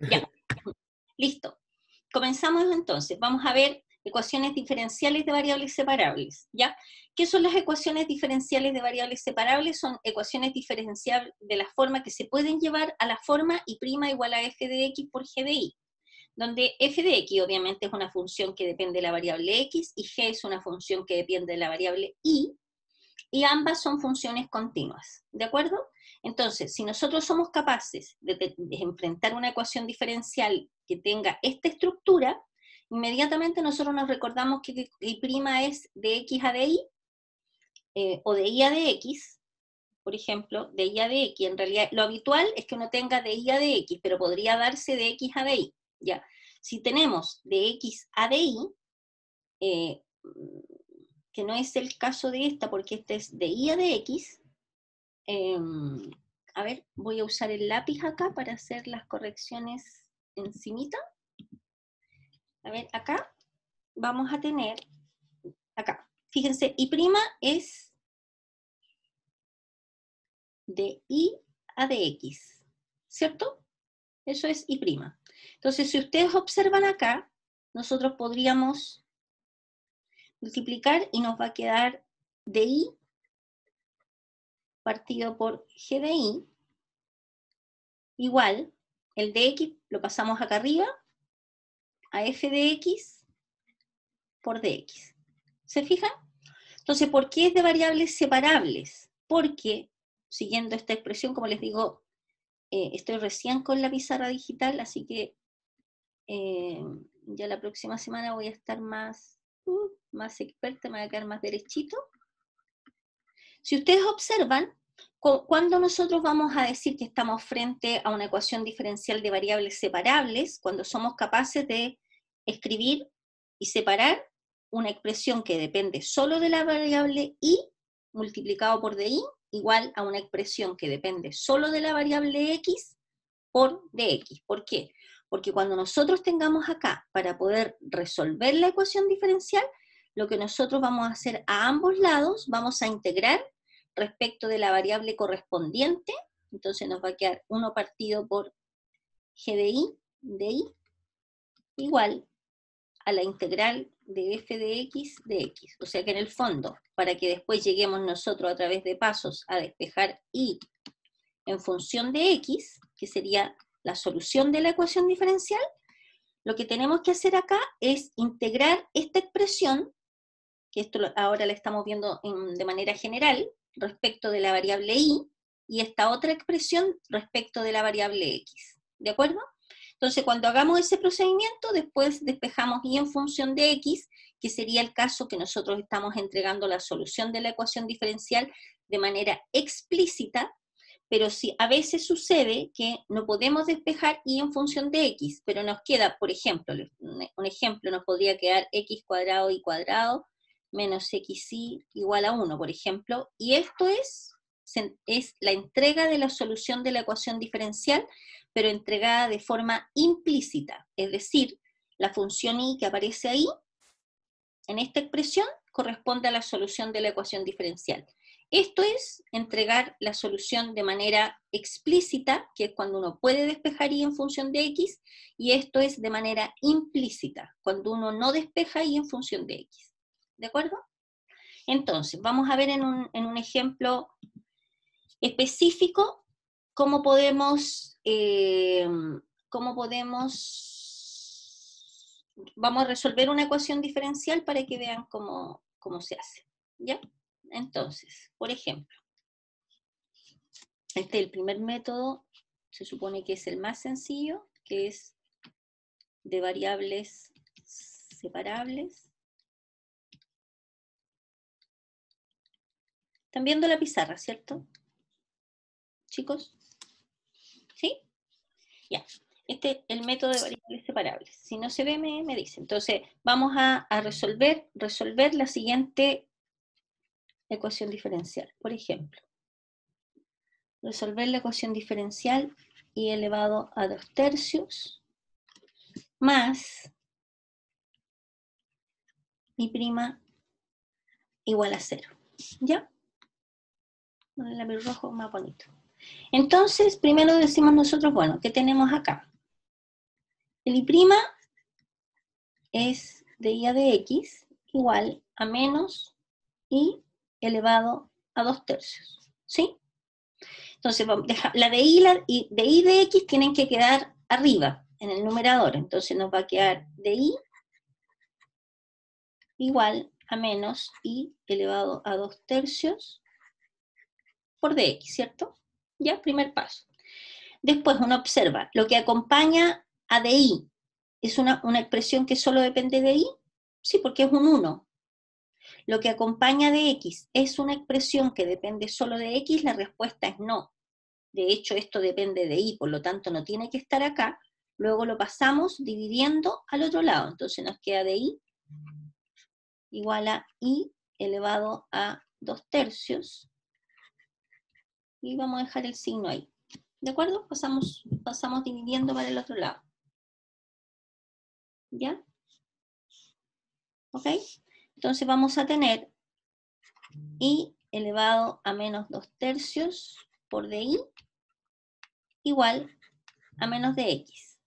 Ya, listo. Comenzamos entonces. Vamos a ver ecuaciones diferenciales de variables separables, ¿ya? ¿Qué son las ecuaciones diferenciales de variables separables? Son ecuaciones diferenciables de la forma que se pueden llevar a la forma y' igual a f de x por g de y, donde f de x obviamente es una función que depende de la variable x y g es una función que depende de la variable y ambas son funciones continuas, ¿de acuerdo? Entonces, si nosotros somos capaces de enfrentar una ecuación diferencial que tenga esta estructura, inmediatamente nosotros nos recordamos que y' es de x a de y, o de y a de x, por ejemplo, de y a de x. En realidad, lo habitual es que uno tenga de y a de x, pero podría darse de x a de y, ¿ya? Si tenemos de x a de y, que no es el caso de esta, porque esta es de y a de x, a ver, voy a usar el lápiz acá para hacer las correcciones encimita. A ver, acá vamos a tener, acá, fíjense, y' es de y a de x, ¿cierto? Eso es y'. Entonces, si ustedes observan acá, nosotros podríamos multiplicar y nos va a quedar de y partido por g de y igual, el de x lo pasamos acá arriba, a f de x por dx. ¿Se fijan? Entonces, ¿por qué es de variables separables? Porque, siguiendo esta expresión, como les digo, estoy recién con la pizarra digital, así que ya la próxima semana voy a estar más experta, me voy a quedar más derechito. Si ustedes observan, cuando nosotros vamos a decir que estamos frente a una ecuación diferencial de variables separables, cuando somos capaces de escribir y separar una expresión que depende solo de la variable y multiplicado por y igual a una expresión que depende solo de la variable x por dx. ¿Por qué? Porque cuando nosotros tengamos acá, para poder resolver la ecuación diferencial, lo que nosotros vamos a hacer a ambos lados, vamos a integrar respecto de la variable correspondiente, entonces nos va a quedar 1 partido por g de y igual a la integral de f de x. O sea que en el fondo, para que después lleguemos nosotros a través de pasos a despejar y en función de x, que sería la solución de la ecuación diferencial, lo que tenemos que hacer acá es integrar esta expresión, que esto ahora la estamos viendo de manera general, respecto de la variable y esta otra expresión respecto de la variable x. ¿De acuerdo? Entonces, cuando hagamos ese procedimiento, después despejamos y en función de x, que sería el caso que nosotros estamos entregando la solución de la ecuación diferencial de manera explícita, pero si a veces sucede que no podemos despejar y en función de x, pero nos queda, por ejemplo, un ejemplo nos podría quedar x cuadrado y cuadrado menos xy igual a 1, por ejemplo, y esto es la entrega de la solución de la ecuación diferencial, pero entregada de forma implícita, es decir, la función y que aparece ahí, en esta expresión, corresponde a la solución de la ecuación diferencial. Esto es entregar la solución de manera explícita, que es cuando uno puede despejar y en función de x, y esto es de manera implícita, cuando uno no despeja y en función de x. ¿De acuerdo? Entonces, vamos a ver en un ejemplo específico cómo podemos, vamos a resolver una ecuación diferencial para que vean cómo se hace, ¿ya? Entonces, por ejemplo, este es el primer método, se supone que es el más sencillo, que es de variables separables. ¿Están viendo la pizarra, cierto? ¿Chicos? ¿Sí? Ya. Este es el método de variables separables. Si no se ve, me dice. Entonces, vamos a resolver la siguiente ecuación diferencial. Por ejemplo, resolver la ecuación diferencial y elevado a 2/3 más y' igual a 0. ¿Ya? Con el lápiz rojo más bonito. Entonces, primero decimos nosotros, bueno, ¿qué tenemos acá? el I' es de I a de X igual a menos I elevado a 2/3, ¿sí? Entonces, la de I de X tienen que quedar arriba, en el numerador. Entonces nos va a quedar de I igual a menos I elevado a 2/3 por dx, ¿cierto? Ya, primer paso. Después uno observa, lo que acompaña a dI, ¿es una expresión que solo depende de I? Sí, porque es un 1. Lo que acompaña de X, ¿es una expresión que depende solo de X? La respuesta es no. De hecho, esto depende de I, por lo tanto no tiene que estar acá. Luego lo pasamos dividiendo al otro lado. Entonces nos queda de I igual a I elevado a 2/3. Y vamos a dejar el signo ahí. ¿De acuerdo? Pasamos dividiendo para el otro lado. ¿Ya? ¿Ok? Entonces vamos a tener I elevado a menos 2/3 por dI igual a menos de X.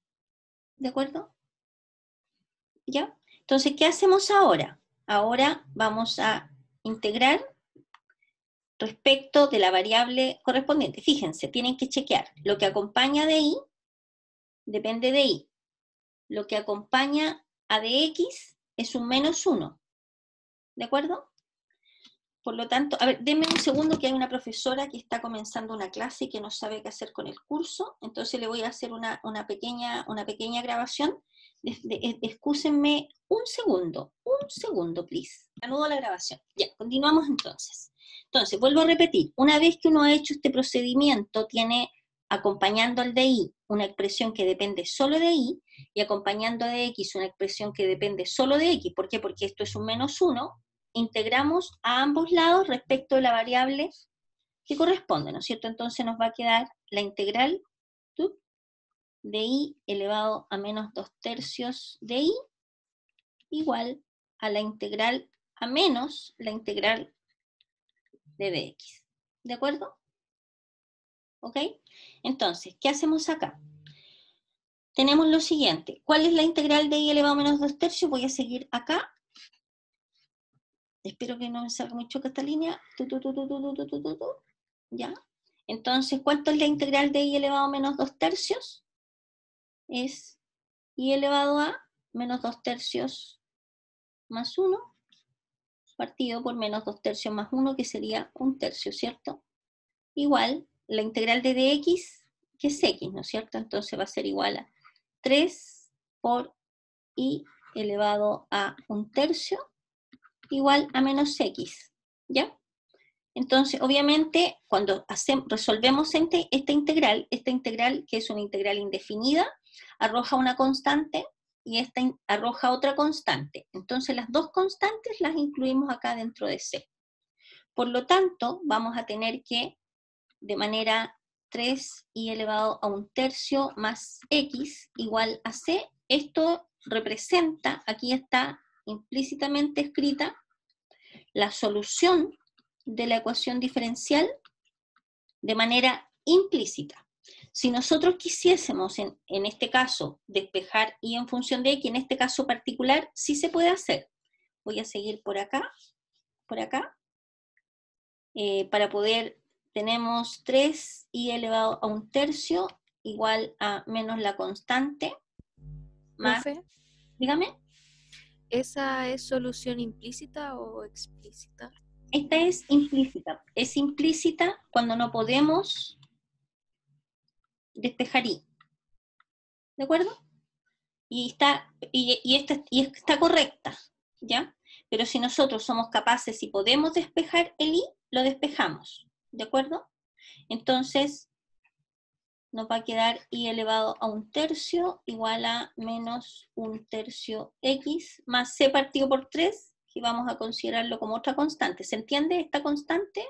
¿De acuerdo? ¿Ya? Entonces, ¿qué hacemos ahora? Ahora vamos a integrar respecto de la variable correspondiente. Fíjense, tienen que chequear. Lo que acompaña de I depende de I. Lo que acompaña a de X es un menos 1. ¿De acuerdo? Por lo tanto, a ver, denme un segundo que hay una profesora que está comenzando una clase y que no sabe qué hacer con el curso, entonces le voy a hacer una pequeña grabación. Excúsenme un segundo, please. Anudo la grabación. Ya, continuamos entonces. Entonces, vuelvo a repetir, una vez que uno ha hecho este procedimiento, tiene acompañando al de I una expresión que depende solo de I, y acompañando de X una expresión que depende solo de X. ¿Por qué? Porque esto es un menos 1, integramos a ambos lados respecto de la variable que corresponde, ¿no es cierto? Entonces nos va a quedar la integral de I elevado a menos 2/3 de I igual a la integral a menos la integral de dx. ¿De acuerdo? ¿Ok? Entonces, ¿qué hacemos acá? Tenemos lo siguiente. ¿Cuál es la integral de I elevado a menos 2/3? Voy a seguir acá. Espero que no me salga mucho esta línea. ¿Ya? Entonces, ¿cuánto es la integral de I elevado a menos 2/3? Es I elevado a menos 2/3 más 1, partido por menos 2/3 más 1, que sería 1/3, ¿cierto? Igual, la integral de dx, que es x, ¿no es cierto? Entonces va a ser igual a 3 por I elevado a 1/3 igual a menos x, ¿ya? Entonces, obviamente, cuando resolvemos esta integral, que es una integral indefinida, arroja una constante y esta arroja otra constante. Entonces, las dos constantes las incluimos acá dentro de C. Por lo tanto, vamos a tener que, de manera 3i elevado a 1/3 más x igual a C, esto representa, aquí está implícitamente escrita, la solución de la ecuación diferencial de manera implícita. Si nosotros quisiésemos, en este caso, despejar y en función de x, en este caso particular, sí se puede hacer. Voy a seguir por acá, para poder, tenemos 3i elevado a 1/3 igual a menos la constante, más, Profe, dígame. ¿esa es solución implícita o explícita? Esta es implícita cuando no podemos despejar y, ¿de acuerdo? Y está correcta, ¿ya? Pero si nosotros somos capaces y podemos despejar el i, lo despejamos, ¿de acuerdo? Entonces, nos va a quedar i elevado a 1/3 igual a menos 1/3 x más c partido por 3, que vamos a considerarlo como otra constante. ¿Se entiende esta constante?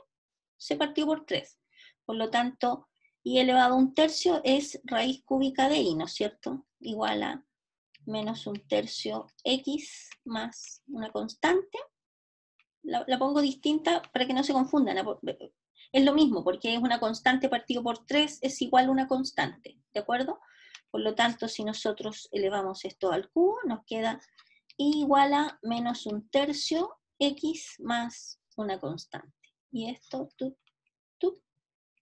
C partido por 3. Por lo tanto, i elevado a 1/3 es raíz cúbica de i, ¿no es cierto? Igual a menos 1/3 x más una constante. La pongo distinta para que no se confundan. Es lo mismo, porque es una constante partido por 3 es igual a una constante, ¿de acuerdo? Por lo tanto, si nosotros elevamos esto al cubo, nos queda y igual a menos 1/3 x más una constante. Y esto,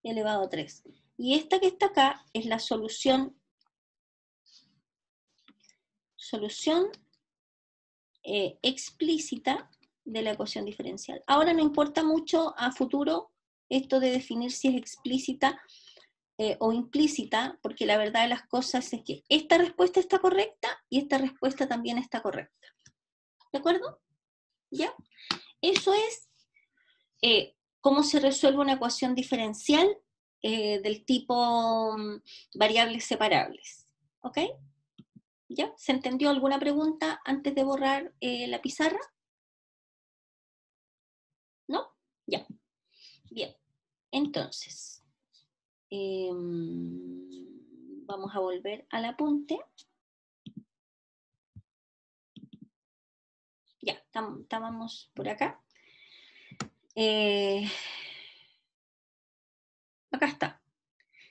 elevado a 3. Y esta que está acá es la solución explícita de la ecuación diferencial. Ahora no importa mucho a futuro esto de definir si es explícita o implícita, porque la verdad de las cosas es que esta respuesta está correcta y esta respuesta también está correcta. ¿De acuerdo? ¿Ya? Eso es cómo se resuelve una ecuación diferencial del tipo variables separables. ¿Ok? ¿Ya? ¿Se entendió alguna pregunta antes de borrar la pizarra? ¿No? Ya. Bien. Entonces, vamos a volver al apunte. Ya, estábamos por acá. Acá está.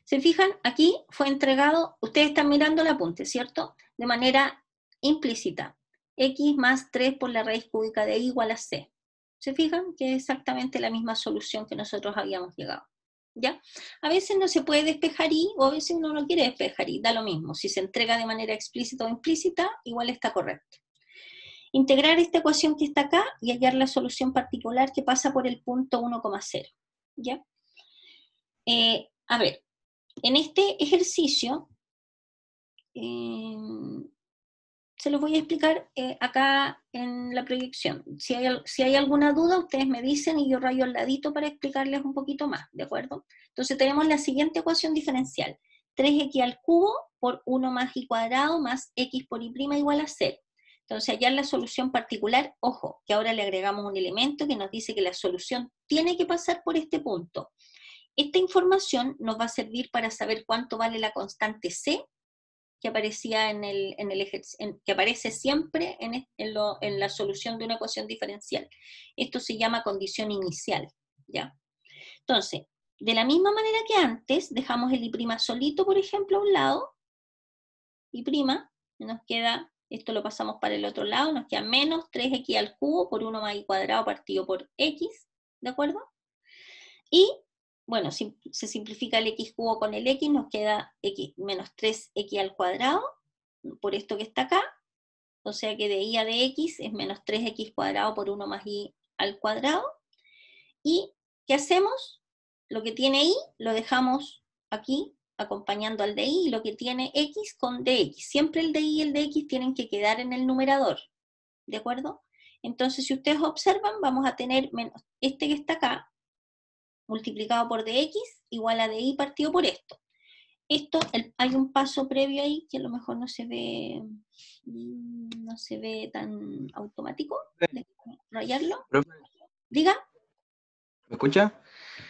¿Se fijan? Aquí fue entregado, ustedes están mirando el apunte, ¿cierto? De manera implícita. X más 3 por la raíz cúbica de y igual a c. ¿Se fijan? Que es exactamente la misma solución que nosotros habíamos llegado. ¿Ya? A veces no se puede despejar y, o a veces uno no quiere despejar y, da lo mismo. Si se entrega de manera explícita o implícita, igual está correcto. Integrar esta ecuación que está acá y hallar la solución particular que pasa por el punto 1,0. ¿Ya? A ver, en este ejercicio, se los voy a explicar acá en la proyección. Si hay alguna duda, ustedes me dicen y yo rayo al ladito para explicarles un poquito más, ¿de acuerdo? Entonces tenemos la siguiente ecuación diferencial. 3x al cubo por 1 más y cuadrado más x por y' igual a 0. Entonces hallar la solución particular, ojo, que ahora le agregamos un elemento que nos dice que la solución tiene que pasar por este punto. Esta información nos va a servir para saber cuánto vale la constante c, que aparecía que aparece siempre en la solución de una ecuación diferencial. Esto se llama condición inicial, ¿ya? Entonces, de la misma manera que antes, dejamos el y' solito, por ejemplo, a un lado, y', nos queda, esto lo pasamos para el otro lado, nos queda menos 3x al cubo por 1 más y cuadrado partido por x, ¿de acuerdo? Y, bueno, si se simplifica el x cubo con el x, nos queda x menos 3x al cuadrado, por esto que está acá, o sea que de y a de x es menos 3x cuadrado por 1 más y al cuadrado. ¿Y qué hacemos? Lo que tiene y lo dejamos aquí acompañando al de y, y lo que tiene x con dx. Siempre el de y y el de x tienen que quedar en el numerador, ¿de acuerdo? Entonces, si ustedes observan, vamos a tener menos este que está acá, multiplicado por dx, igual a di partido por esto. Esto, hay un paso previo ahí que a lo mejor no se ve tan automático. Déjame rayarlo. Profe, Diga. ¿me escucha?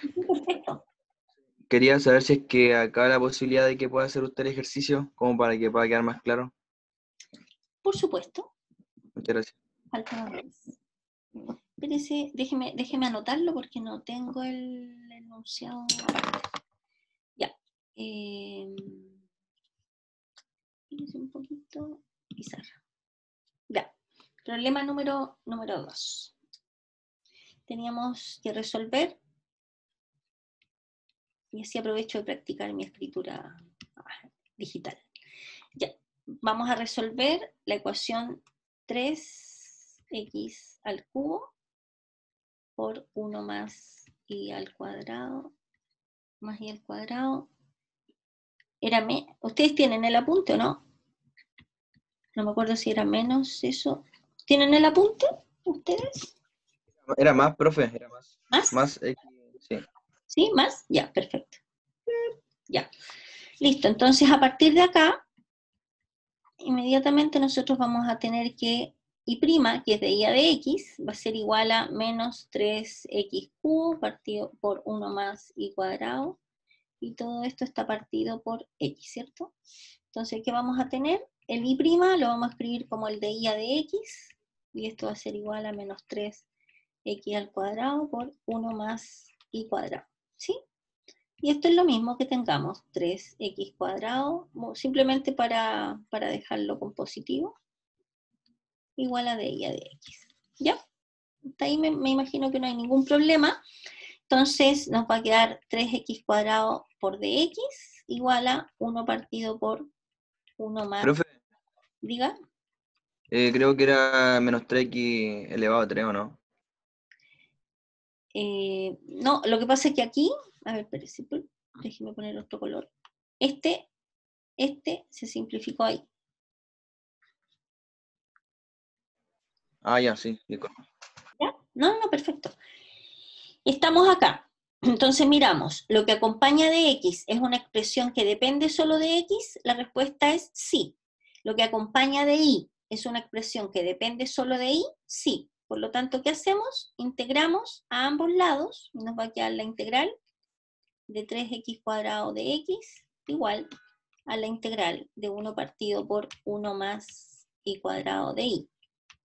Sí, perfecto. Quería saber si es que acá la posibilidad de que pueda hacer usted el ejercicio, como para que pueda quedar más claro. Por supuesto. Muchas gracias. Falta una vez. Espérese, déjeme anotarlo porque no tengo el enunciado aparte. Ya. Espérese un poquito. Pizarra. Ya. Problema número 2. Teníamos que resolver, y así aprovecho de practicar mi escritura digital. Ya, vamos a resolver la ecuación 3x al cubo por 1 más y al cuadrado, más y al cuadrado. ¿Ustedes tienen el apunte o no? No me acuerdo si era menos eso. ¿Tienen el apunte ustedes? Era más, profe, era más. ¿Más? Más X, sí. ¿Sí? ¿Más? Ya, perfecto. Ya. Listo, entonces a partir de acá, inmediatamente nosotros vamos a tener que y', que es de y a de x, va a ser igual a menos 3x cubo partido por 1 más y cuadrado, y todo esto está partido por x, ¿cierto? Entonces, ¿qué vamos a tener? El y' lo vamos a escribir como el de y a de x, y esto va a ser igual a menos 3x al cuadrado por 1 más y cuadrado, ¿sí? Y esto es lo mismo que tengamos 3x cuadrado, simplemente para dejarlo con positivo, igual a d y a dx. ¿Ya? Hasta ahí me imagino que no hay ningún problema. Entonces nos va a quedar 3x cuadrado por dx igual a 1 partido por 1 más. Profe, Diga. creo que era menos 3x elevado a 3, ¿o no? No, lo que pasa es que aquí, a ver, espérese, déjeme poner otro color. Este se simplificó ahí. Ah, ya, sí. Disculpa. ¿Ya? No, perfecto. Estamos acá. Entonces miramos, lo que acompaña de x es una expresión que depende solo de x, la respuesta es sí. Lo que acompaña de y es una expresión que depende solo de y, sí. Por lo tanto, ¿qué hacemos? Integramos a ambos lados, y nos va a quedar la integral de 3x cuadrado de x igual a la integral de 1 partido por 1 más y cuadrado de y,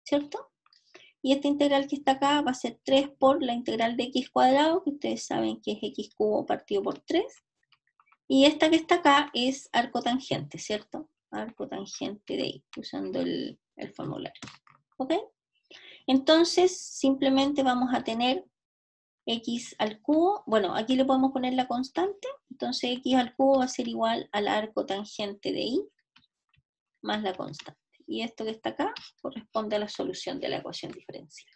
¿cierto? Y esta integral que está acá va a ser 3 por la integral de x cuadrado, que ustedes saben que es x cubo partido por 3. Y esta que está acá es arco tangente, ¿cierto? Arco tangente de y, usando el formulario. ¿Ok? Entonces, simplemente vamos a tener x al cubo. Bueno, aquí le podemos poner la constante. Entonces, x al cubo va a ser igual al arco tangente de y más la constante. Y esto que está acá corresponde a la solución de la ecuación diferencial.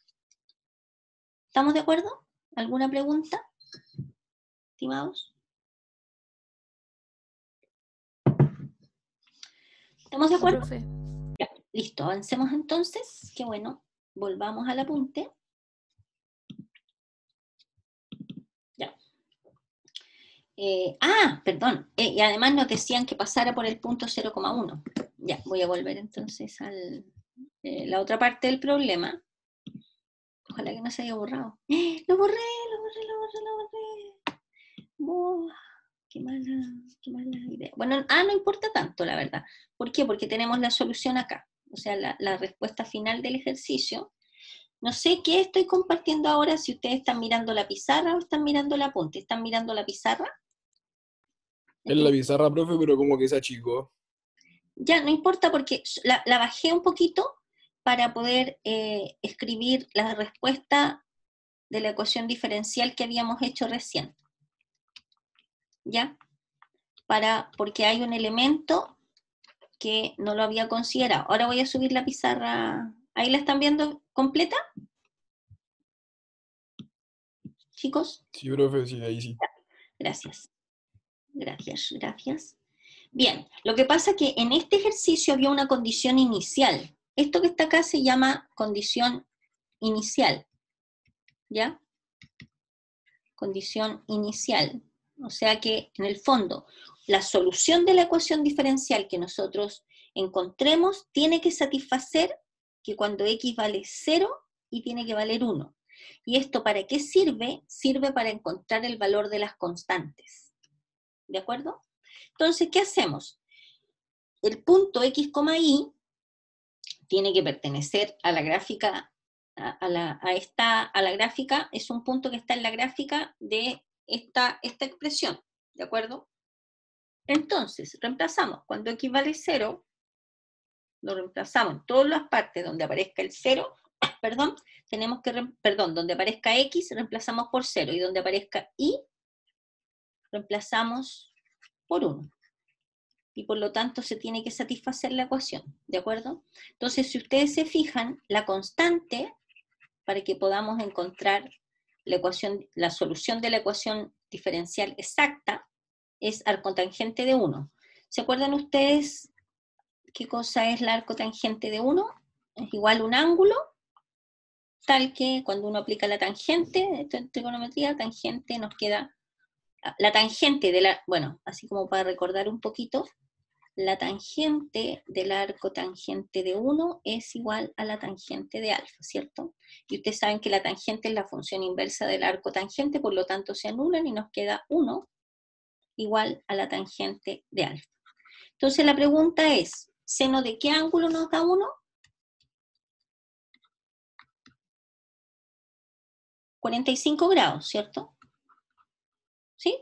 ¿Estamos de acuerdo? ¿Alguna pregunta, estimados? ¿Estamos de acuerdo? Profe, Ya, listo, avancemos entonces. Qué bueno, volvamos al apunte. Ya. Perdón, y además nos decían que pasara por el punto 0,1. Ya, voy a volver entonces a la otra parte del problema. Ojalá que no se haya borrado. Lo borré. Oh, qué mala idea. Bueno, no importa tanto, la verdad. ¿Por qué? Porque tenemos la solución acá. O sea, la respuesta final del ejercicio. No sé qué estoy compartiendo ahora, si ustedes están mirando la pizarra o están mirando el apunte. ¿Están mirando la pizarra? En la pizarra, profe, pero como que se achicó. Ya, no importa porque la bajé un poquito para poder escribir la respuesta de la ecuación diferencial que habíamos hecho recién. ¿Ya? Porque hay un elemento que no lo había considerado. Ahora voy a subir la pizarra. ¿Ahí la están viendo completa? Chicos, Sí, profe, sí, ahí sí. gracias. Gracias. Bien, lo que pasa es que en este ejercicio había una condición inicial. Esto que está acá se llama condición inicial, ¿ya? Condición inicial. O sea que, en el fondo, la solución de la ecuación diferencial que nosotros encontremos tiene que satisfacer que cuando x vale 0 y tiene que valer 1. ¿Y esto para qué sirve? Sirve para encontrar el valor de las constantes. ¿De acuerdo? Entonces, ¿qué hacemos? El punto x, y tiene que pertenecer a la gráfica, a la gráfica, es un punto que está en la gráfica de esta expresión, ¿de acuerdo? Entonces, reemplazamos, cuando x vale 0, lo reemplazamos en todas las partes donde aparezca el 0, perdón, donde aparezca x, reemplazamos por 0, y donde aparezca y, reemplazamos por 1. Y por lo tanto se tiene que satisfacer la ecuación, ¿de acuerdo? Entonces, si ustedes se fijan, la constante, para que podamos encontrar la solución de la ecuación diferencial exacta, es arcotangente de 1. ¿Se acuerdan ustedes qué cosa es la arcotangente de 1? Es igual a un ángulo, tal que cuando uno aplica la tangente, en trigonometría, tangente nos queda, la tangente bueno, así como para recordar un poquito, la tangente del arco tangente de 1 es igual a la tangente de alfa, ¿cierto? Y ustedes saben que la tangente es la función inversa del arco tangente, por lo tanto se anulan y nos queda 1 igual a la tangente de alfa. Entonces la pregunta es, ¿seno de qué ángulo nos da 1? 45 grados, ¿cierto? ¿Sí?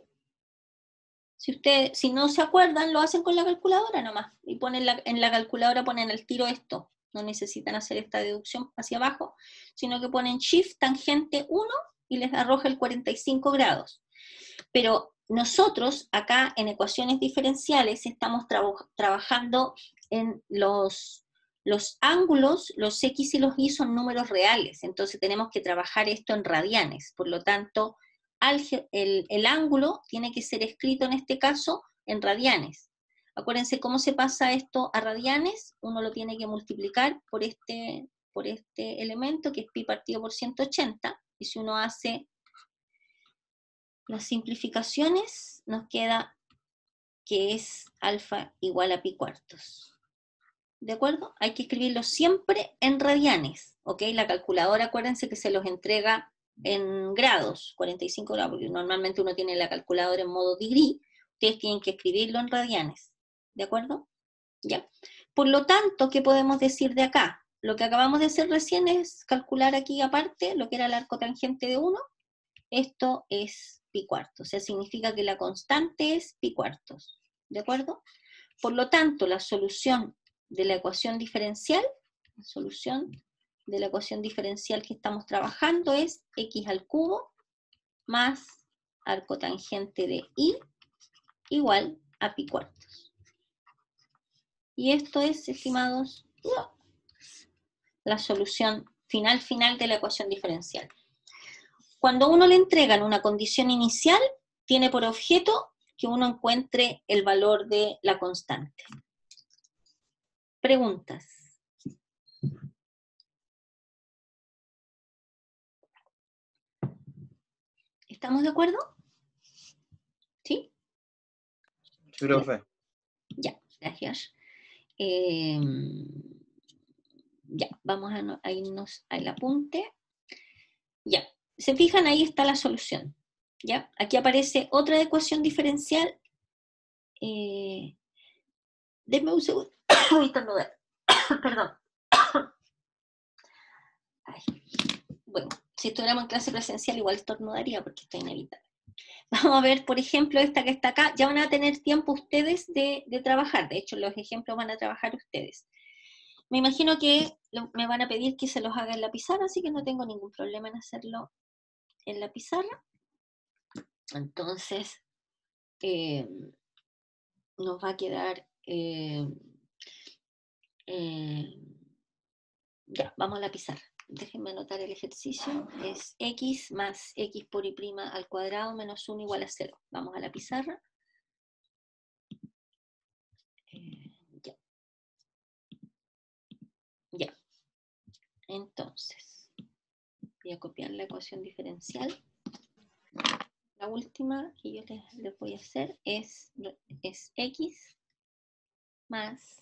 Si no se acuerdan, lo hacen con la calculadora nomás. Y en la calculadora ponen al tiro esto. No necesitan hacer esta deducción hacia abajo, sino que ponen Shift tangente 1 y les arroja el 45 grados. Pero nosotros acá en ecuaciones diferenciales estamos trabajando en los ángulos, los X y los Y son números reales, entonces tenemos que trabajar esto en radianes, por lo tanto, el ángulo tiene que ser escrito en este caso en radianes. Acuérdense cómo se pasa esto a radianes, uno lo tiene que multiplicar por este elemento, que es pi partido por 180, y si uno hace las simplificaciones, nos queda que es alfa igual a pi cuartos. ¿De acuerdo? Hay que escribirlo siempre en radianes, ¿ok? La calculadora, acuérdense que se los entrega en grados, 45 grados, porque normalmente uno tiene la calculadora en modo degree, ustedes tienen que escribirlo en radianes, ¿de acuerdo? Ya. Por lo tanto, ¿qué podemos decir de acá? Lo que acabamos de hacer recién es calcular aquí aparte lo que era el arco tangente de 1, esto es pi cuartos, o sea, significa que la constante es pi cuartos, ¿de acuerdo? Por lo tanto, la solución de la ecuación diferencial, que estamos trabajando es x al cubo más arco tangente de y igual a pi cuartos. Y esto es, estimados, la solución final de la ecuación diferencial. Cuando uno le entregan una condición inicial, tiene por objeto que uno encuentre el valor de la constante. Preguntas. ¿Estamos de acuerdo? ¿Sí? Sí, profe. Ya, gracias. Ya, vamos a irnos al apunte. Ya, se fijan, ahí está la solución. ¿Ya? Aquí aparece otra ecuación diferencial. Denme un segundo. Voy a estornudar. Perdón. Ay. Bueno, si estuviéramos en clase presencial igual estornudaría porque está inevitable. Vamos a ver, por ejemplo, esta que está acá. Ya van a tener tiempo ustedes de trabajar. De hecho, los ejemplos van a trabajar ustedes. Me imagino que me van a pedir que se los haga en la pizarra, así que no tengo ningún problema en hacerlo en la pizarra. Entonces, nos va a quedar... ya, vamos a la pizarra. Déjenme anotar el ejercicio. Es x más x por y' al cuadrado menos 1 igual a 0. Vamos a la pizarra. Ya. Ya. Entonces, voy a copiar la ecuación diferencial. La última que yo les voy a hacer es x más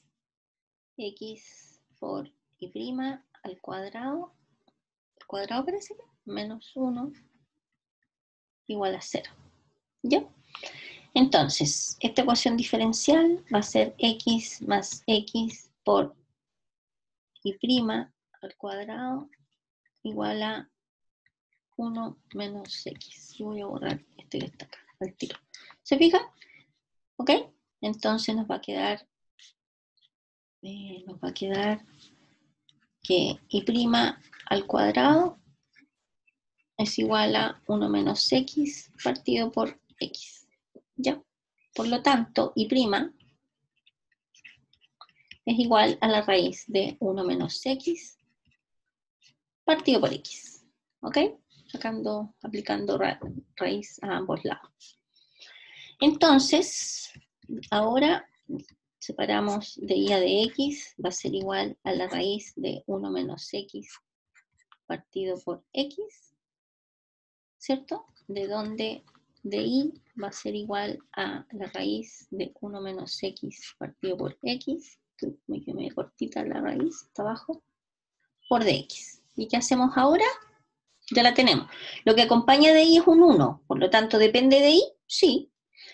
x por y' al cuadrado parece que, menos 1 igual a 0. ¿Ya? Entonces, esta ecuación diferencial va a ser x más x por y' al cuadrado igual a 1 menos x. Y voy a borrar este que está acá, al tiro. ¿Se fijan? ¿Ok? Entonces nos va a quedar que y' al cuadrado es igual a 1 menos x partido por x. ¿Ya? Por lo tanto, y' es igual a la raíz de 1 menos x partido por x. ¿Ok? Aplicando raíz a ambos lados. Entonces, ahora separamos de y a de x, va a ser igual a la raíz de 1 menos x partido por x, ¿cierto? De donde de y va a ser igual a la raíz de 1 menos x partido por x, me quedó medio cortita la raíz, está abajo, por dx. ¿Y qué hacemos ahora? Ya la tenemos. Lo que acompaña de y es un 1, por lo tanto, ¿depende de y? Sí.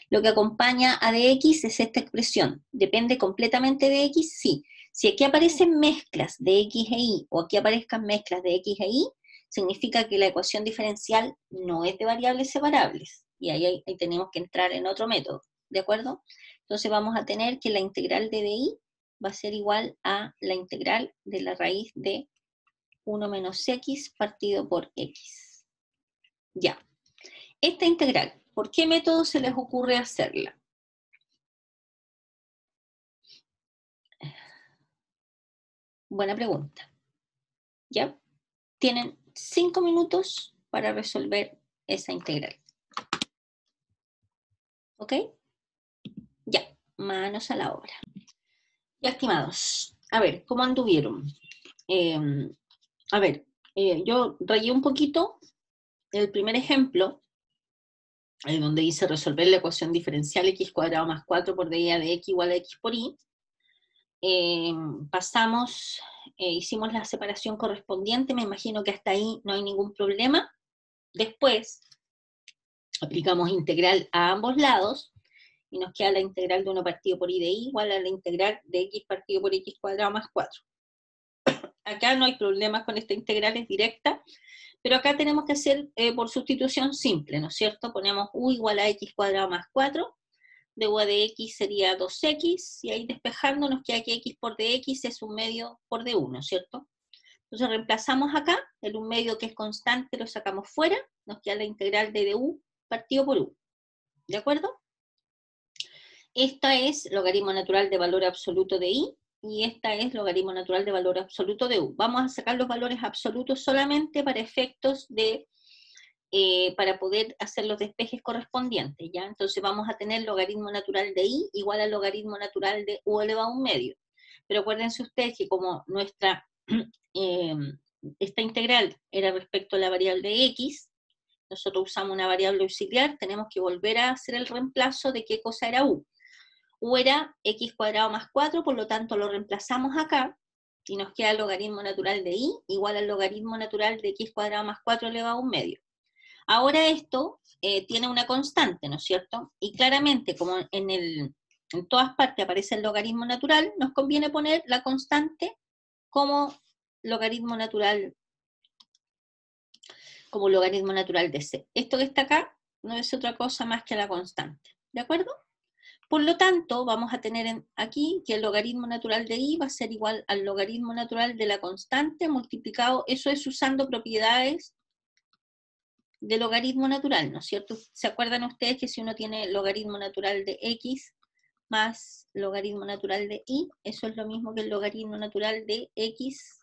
Lo que acompaña a dx es esta expresión. ¿Depende completamente de x? Sí. Si aquí aparecen mezclas de x e y, o aquí aparezcan mezclas de x e y, significa que la ecuación diferencial no es de variables separables. Y ahí tenemos que entrar en otro método. ¿de acuerdo? Entonces vamos a tener que la integral de DI va a ser igual a la integral de la raíz de 1 menos x partido por x. Ya. Esta integral, ¿por qué método se les ocurre hacerla? Buena pregunta. ¿Ya? Tienen 5 minutos para resolver esa integral. ¿Ok? Ya, manos a la obra. Ya, estimados, a ver, ¿cómo anduvieron? Yo rayé un poquito el primer ejemplo, donde dice resolver la ecuación diferencial x cuadrado más 4 por dI de x igual a x por y. Pasamos, hicimos la separación correspondiente, me imagino que hasta ahí no hay ningún problema. Después, aplicamos integral a ambos lados, y nos queda la integral de 1 partido por i de i igual a la integral de x partido por x cuadrado más 4. Acá no hay problemas con esta integral, es directa, pero acá tenemos que hacer por sustitución simple, ¿no es cierto? Ponemos u igual a x cuadrado más 4, de u de x sería 2x, y ahí despejando nos queda que x por dx es 1 medio por d1, ¿no es cierto? Entonces reemplazamos acá, el 1 medio que es constante lo sacamos fuera, nos queda la integral de du partido por u, ¿de acuerdo? Esta es logaritmo natural de valor absoluto de i, y esta es logaritmo natural de valor absoluto de u. Vamos a sacar los valores absolutos solamente para efectos de, para poder hacer los despejes correspondientes, ¿ya? Entonces vamos a tener logaritmo natural de i igual al logaritmo natural de u elevado a 1 medio. Pero acuérdense ustedes que como nuestra, esta integral era respecto a la variable de x, nosotros usamos una variable auxiliar, tenemos que volver a hacer el reemplazo de qué cosa era u. U era x cuadrado más 4, por lo tanto lo reemplazamos acá, y nos queda el logaritmo natural de i igual al logaritmo natural de x cuadrado más 4 elevado a 1 medio. Ahora esto tiene una constante, ¿no es cierto? Y claramente, como en todas partes aparece el logaritmo natural, nos conviene poner la constante como logaritmo natural de c. Esto que está acá no es otra cosa más que la constante, ¿de acuerdo? Por lo tanto, vamos a tener aquí que el logaritmo natural de i va a ser igual al logaritmo natural de la constante multiplicado, eso es usando propiedades de logaritmo natural, ¿no es cierto? ¿Se acuerdan ustedes que si uno tiene logaritmo natural de x más logaritmo natural de y, eso es lo mismo que el logaritmo natural de x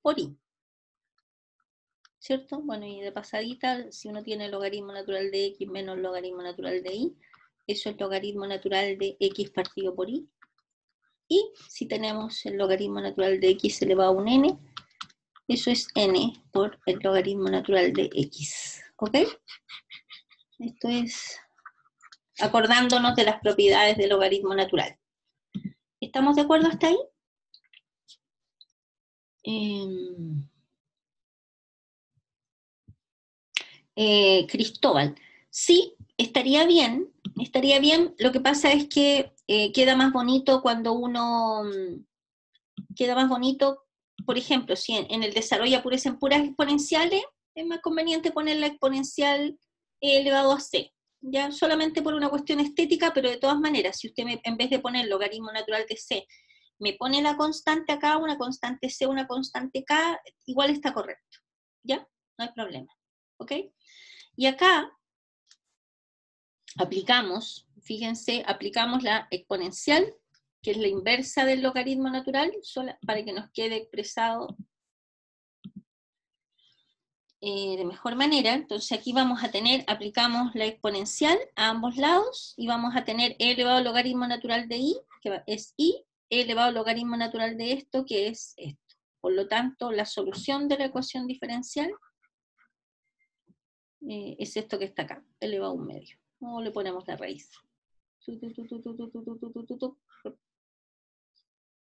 por y, ¿cierto? Bueno, y de pasadita, si uno tiene logaritmo natural de x menos logaritmo natural de y, eso es logaritmo natural de x partido por y. Y si tenemos el logaritmo natural de x elevado a un n, eso es n por el logaritmo natural de x. ¿Ok? Esto es acordándonos de las propiedades del logaritmo natural. ¿Estamos de acuerdo hasta ahí? Cristóbal, sí, estaría bien, lo que pasa es que queda más bonito cuando uno, queda más bonito, por ejemplo, si en el desarrollo aparecen puras exponenciales, es más conveniente poner la exponencial elevado a c, ya solamente por una cuestión estética, pero de todas maneras, si usted en vez de poner logaritmo natural de c, me pone la constante acá, una constante c, una constante k, igual está correcto, ¿ya? No hay problema, ¿ok? Y acá aplicamos, fíjense, aplicamos la exponencial, que es la inversa del logaritmo natural, para que nos quede expresado de mejor manera. Entonces aquí vamos a tener, aplicamos la exponencial a ambos lados, y vamos a tener e elevado al logaritmo natural de i, que es i, e elevado al logaritmo natural de esto, que es esto. Por lo tanto, la solución de la ecuación diferencial es esto que está acá, elevado a 1 medio. O le ponemos la raíz.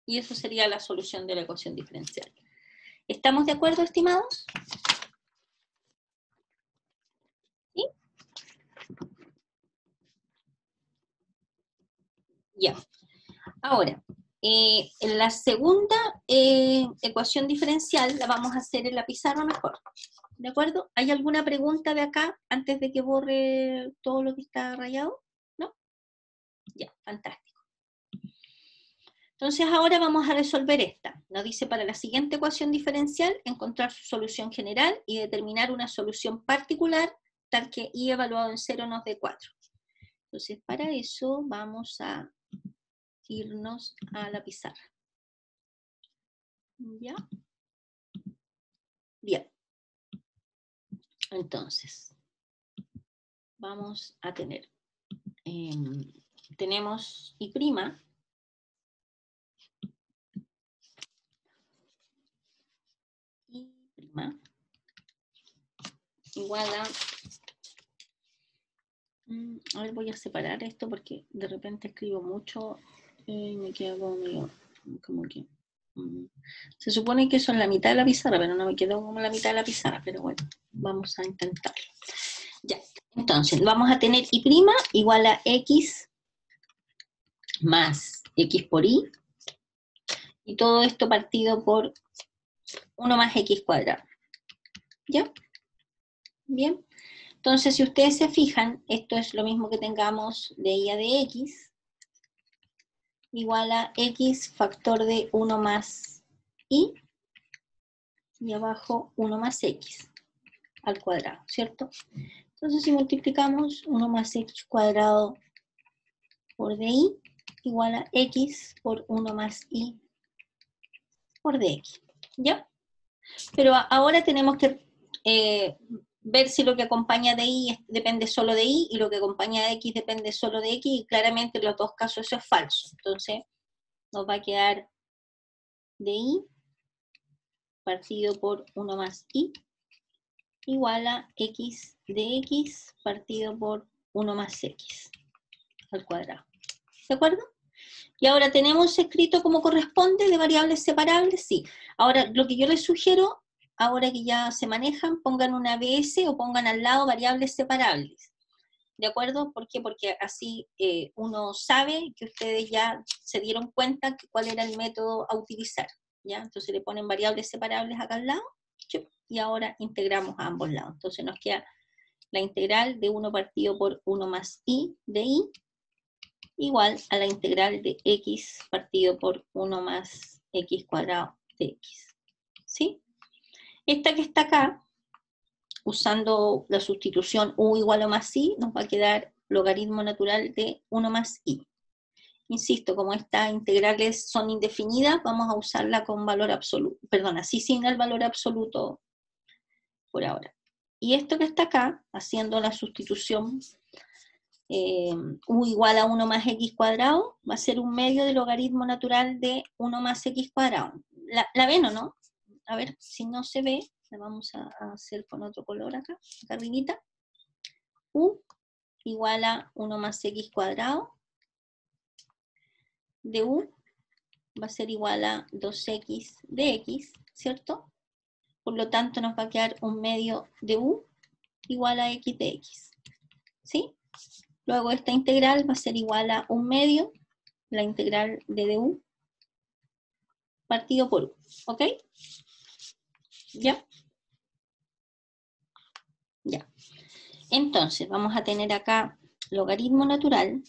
Y eso sería la solución de la ecuación diferencial. ¿Estamos de acuerdo, estimados? ¿Sí? Ya. Ahora, en la segunda ecuación diferencial la vamos a hacer en la pizarra mejor. ¿De acuerdo? ¿Hay alguna pregunta de acá antes de que borre todo lo que está rayado? ¿No? Ya, fantástico. Entonces ahora vamos a resolver esta. Nos dice para la siguiente ecuación diferencial, encontrar su solución general y determinar una solución particular tal que i evaluado en 0 nos dé 4. Entonces para eso vamos a irnos a la pizarra. ¿Ya? Bien. Entonces, vamos a tener, tenemos i' igual a ver, voy a separar esto porque de repente escribo mucho y me quedo como que se supone que eso es la mitad de la pizarra, pero no me quedo como la mitad de la pizarra, pero bueno, vamos a intentarlo. Ya, entonces vamos a tener i' igual a x más x por y todo esto partido por 1 más x cuadrado. ¿Ya? Bien. Entonces, si ustedes se fijan, esto es lo mismo que tengamos de y a de x, igual a x factor de 1 más y abajo 1 más x al cuadrado, ¿cierto? Entonces, si multiplicamos 1 más x cuadrado por di, igual a x por 1 más y por dx, ¿ya? Pero ahora tenemos que ver si lo que acompaña de y depende solo de y lo que acompaña de x depende solo de x, y claramente en los dos casos eso es falso. Entonces nos va a quedar de y partido por 1 más y igual a x de x partido por 1 más x al cuadrado. ¿De acuerdo? Y ahora tenemos escrito como corresponde de variables separables, sí. Ahora, lo que yo les sugiero, ahora que ya se manejan, pongan una ABS o pongan al lado variables separables. ¿De acuerdo? ¿Por qué? Porque así uno sabe que ustedes ya se dieron cuenta cuál era el método a utilizar. ¿Ya? Entonces le ponen variables separables acá al lado, y ahora integramos a ambos lados. Entonces nos queda la integral de 1 partido por 1 más y de y, igual a la integral de x partido por 1 más x cuadrado de x. ¿Sí? Esta que está acá, usando la sustitución u igual o más i, nos va a quedar logaritmo natural de 1 más i. Insisto, como estas integrales son indefinidas, vamos a usarla con valor absoluto, perdón, así sin el valor absoluto por ahora. Y esto que está acá, haciendo la sustitución u igual a 1 más x cuadrado, va a ser un medio del logaritmo natural de 1 más x cuadrado. ¿La ven o no? A ver, si no se ve, la vamos a hacer con otro color acá arribita. U igual a 1 más x cuadrado de u va a ser igual a 2x de x, ¿cierto? Por lo tanto nos va a quedar un medio de u igual a x de x. ¿Sí? Luego esta integral va a ser igual a un medio, la integral de du, partido por u. ¿Ok? ¿Ya? Ya. Entonces, vamos a tener acá logaritmo natural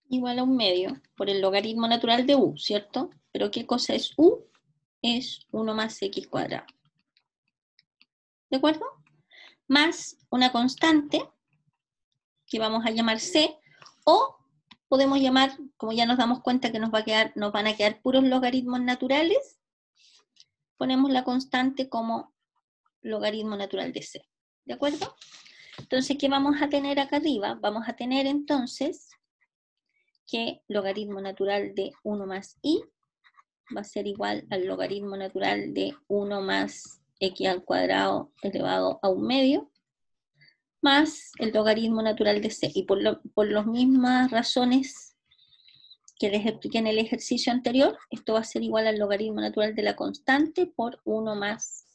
igual a un medio por el logaritmo natural de u, ¿cierto? Pero ¿qué cosa es u? Es 1 más x cuadrado. ¿De acuerdo? Más una constante que vamos a llamar c, o podemos llamar, como ya nos damos cuenta que nos van a quedar puros logaritmos naturales, ponemos la constante como logaritmo natural de c. ¿De acuerdo? Entonces, ¿qué vamos a tener acá arriba? Vamos a tener entonces que logaritmo natural de 1 más i va a ser igual al logaritmo natural de 1 más x al cuadrado elevado a un medio, más el logaritmo natural de c. Y por las mismas razones que les expliqué en el ejercicio anterior, esto va a ser igual al logaritmo natural de la constante por 1 más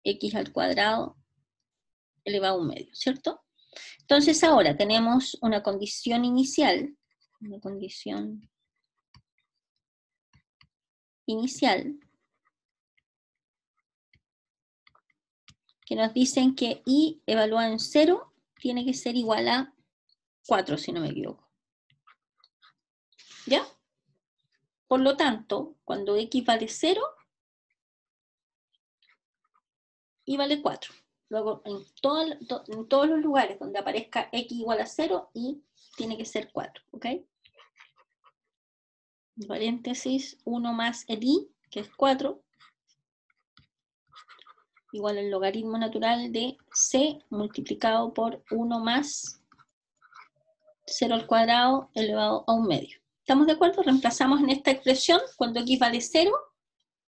x al cuadrado elevado a un medio, ¿cierto? Entonces ahora tenemos una condición inicial, que nos dicen que y evaluado en 0 tiene que ser igual a 4, si no me equivoco. ¿Ya? Por lo tanto, cuando x vale 0, y vale 4. Luego, en todos los lugares donde aparezca x igual a 0, y tiene que ser 4, ¿ok? Paréntesis, 1 más el i, que es 4, igual al logaritmo natural de c multiplicado por 1 más 0 al cuadrado elevado a 1/2. ¿Estamos de acuerdo? Reemplazamos en esta expresión cuando x vale 0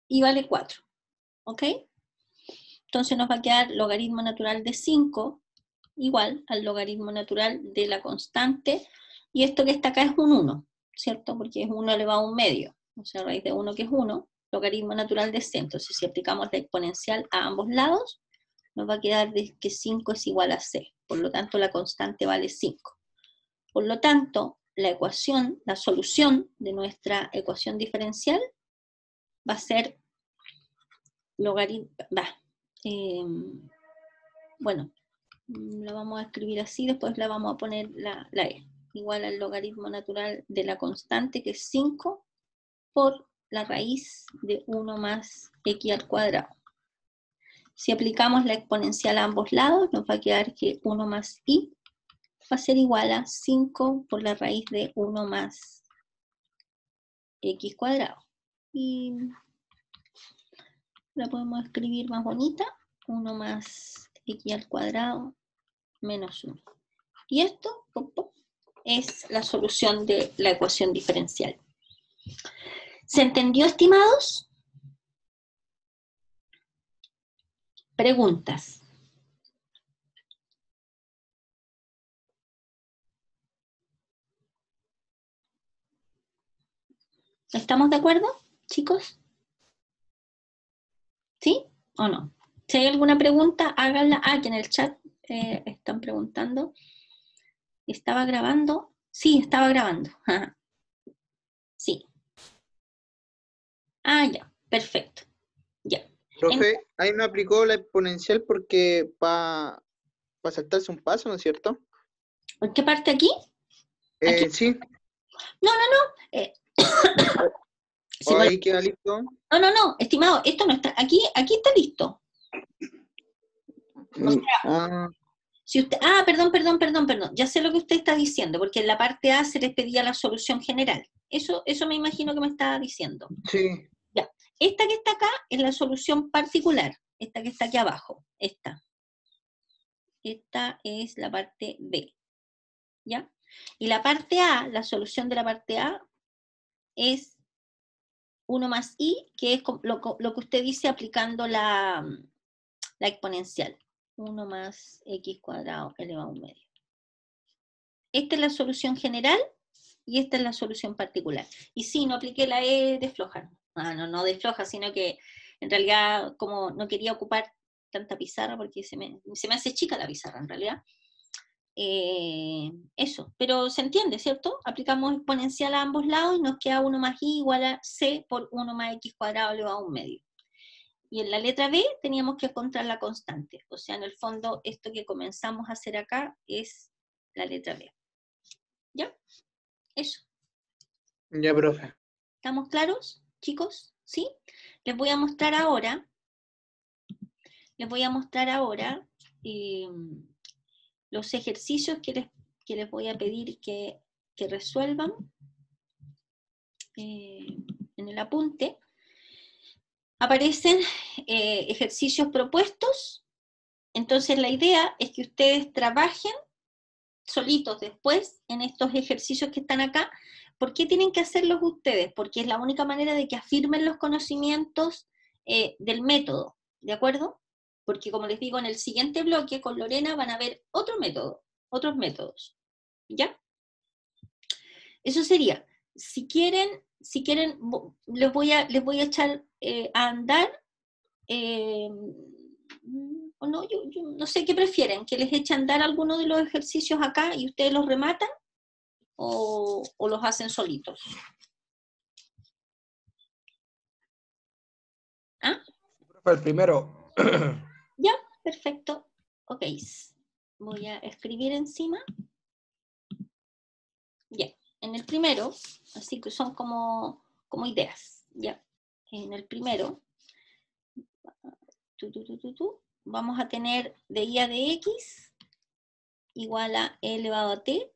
y vale 4, ¿ok? Entonces nos va a quedar logaritmo natural de 5 igual al logaritmo natural de la constante, y esto que está acá es un 1, ¿cierto? Porque es 1 elevado a 1/2, o sea, raíz de 1 que es 1, logaritmo natural de c. Entonces si aplicamos la exponencial a ambos lados, nos va a quedar de que 5 es igual a c, por lo tanto la constante vale 5. Por lo tanto, la ecuación, la solución de nuestra ecuación diferencial va a ser logaritmo, bueno, la vamos a escribir así, después la vamos a poner la e, igual al logaritmo natural de la constante, que es 5, por la raíz de 1 más x al cuadrado. Si aplicamos la exponencial a ambos lados, nos va a quedar que 1 más i va a ser igual a 5 por la raíz de 1 más x cuadrado. Y la podemos escribir más bonita, 1 más x al cuadrado menos 1. Y esto es la solución de la ecuación diferencial. ¿Se entendió, estimados? Preguntas. ¿Estamos de acuerdo, chicos? ¿Sí o no? Si hay alguna pregunta, háganla. Que en el chat están preguntando. ¿Estaba grabando? Sí, estaba grabando. Sí. Ya, perfecto. Ya. Profe, ahí no aplicó la exponencial porque para saltarse un paso, ¿no es cierto? ¿En qué parte aquí? ¿Aquí? Sí. No. ¿O ahí queda listo? No, estimado, esto no está. Aquí está listo. O sea, si usted, perdón. Ya sé lo que usted está diciendo, porque en la parte A se les pedía la solución general. Eso me imagino que me estaba diciendo. Sí. Ya. Esta que está acá es la solución particular. Esta que está aquí abajo. Esta. Esta es la parte B. ¿Ya? Y la parte A, la solución de la parte A, es 1 más i, que es lo que usted dice aplicando la exponencial. 1 más x cuadrado elevado a 1/2. Esta es la solución general y esta es la solución particular. Y sí, no apliqué la e de floja. No de floja, sino que en realidad como no quería ocupar tanta pizarra porque se me hace chica la pizarra en realidad. Eso, pero se entiende, ¿cierto? Aplicamos exponencial a ambos lados y nos queda 1 más i igual a c por 1 más x cuadrado elevado a 1/2. Y en la letra B teníamos que encontrar la constante. O sea, en el fondo, esto que comenzamos a hacer acá es la letra B. ¿Ya? Eso. Ya, profe. ¿Estamos claros, chicos? ¿Sí? Les voy a mostrar ahora los ejercicios que les voy a pedir que resuelvan en el apunte. Aparecen ejercicios propuestos. Entonces la idea es que ustedes trabajen solitos después en estos ejercicios que están acá. ¿Por qué tienen que hacerlos ustedes? Porque es la única manera de que afirmen los conocimientos del método, ¿de acuerdo? Porque como les digo, en el siguiente bloque con Lorena van a ver otros métodos, ¿ya? Eso sería. Si quieren, les voy a echar a andar, o no, yo no sé qué prefieren, que les eche a andar alguno de los ejercicios acá y ustedes los rematan, o los hacen solitos. El primero. Ya, perfecto. Ok, voy a escribir encima. Ya, en el primero, así que son como ideas, ya. En el primero, vamos a tener de y a de x igual a e elevado a t.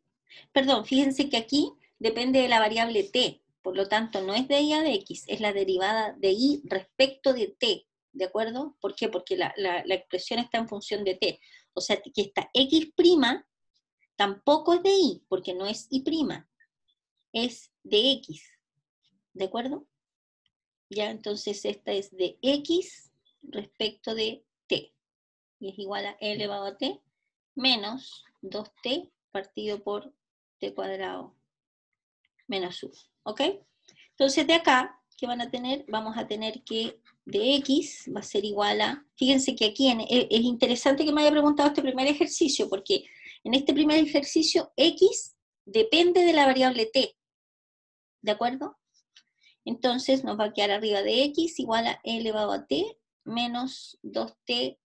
Perdón, fíjense que aquí depende de la variable t, por lo tanto no es de y a de x, es la derivada de y respecto de t, ¿de acuerdo? ¿Por qué? Porque la expresión está en función de t, o sea que esta x' tampoco es de y, porque no es y', es de x, ¿de acuerdo? Ya, entonces esta es de x respecto de t, y es igual a e elevado a t menos 2t partido por t cuadrado menos 1, ¿ok? Entonces de acá, ¿qué van a tener? Vamos a tener que de x va a ser igual a, fíjense que aquí es interesante que me haya preguntado este primer ejercicio, porque en este primer ejercicio x depende de la variable t, ¿de acuerdo? Entonces nos va a quedar arriba de x igual a e elevado a t menos 2t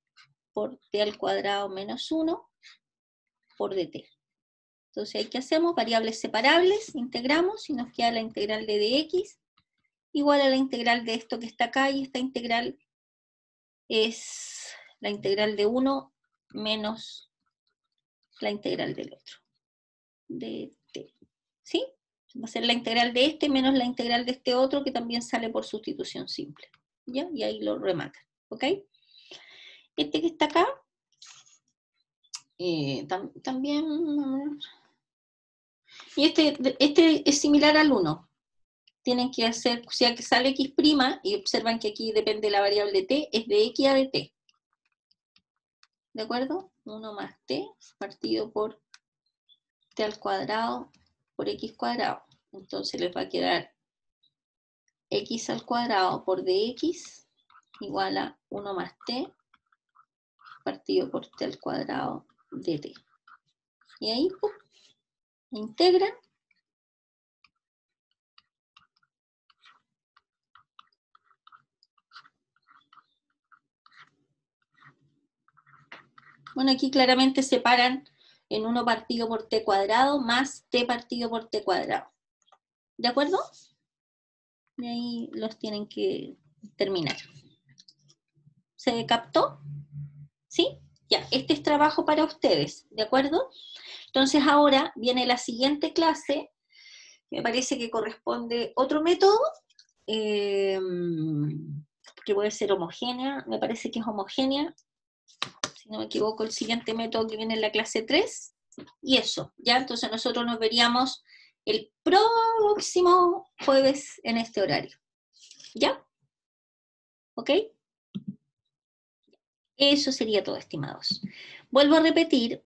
por t al cuadrado menos 1 por dt. Entonces, ¿qué hacemos? Variables separables, integramos y nos queda la integral de dx igual a la integral de esto que está acá, y esta integral es la integral de 1 menos la integral del otro, de t. ¿Sí? Va a ser la integral de este menos la integral de este otro, que también sale por sustitución simple. ¿Ya? Y ahí lo rematan. ¿Ok? Este que está acá, también... Y este es similar al 1. Tienen que hacer, o sea, que sale x', y observan que aquí depende de la variable t, es de x a de t. ¿De acuerdo? 1 más t partido por t al cuadrado por x cuadrado. Entonces les va a quedar x al cuadrado por dx igual a 1 más t partido por t al cuadrado de t. Y ahí, integran. Bueno, aquí claramente separan en 1 partido por t cuadrado más t partido por t cuadrado. ¿De acuerdo? Y ahí los tienen que terminar. ¿Se captó? ¿Sí? Ya, este es trabajo para ustedes, ¿de acuerdo? Entonces ahora viene la siguiente clase, me parece que corresponde otro método, que puede ser homogénea, me parece que es homogénea, si no me equivoco, el siguiente método que viene en la clase 3, y eso, ¿ya? Entonces nosotros nos veríamos el próximo jueves en este horario, ¿ya? ¿Ok? Eso sería todo, estimados. Vuelvo a repetir,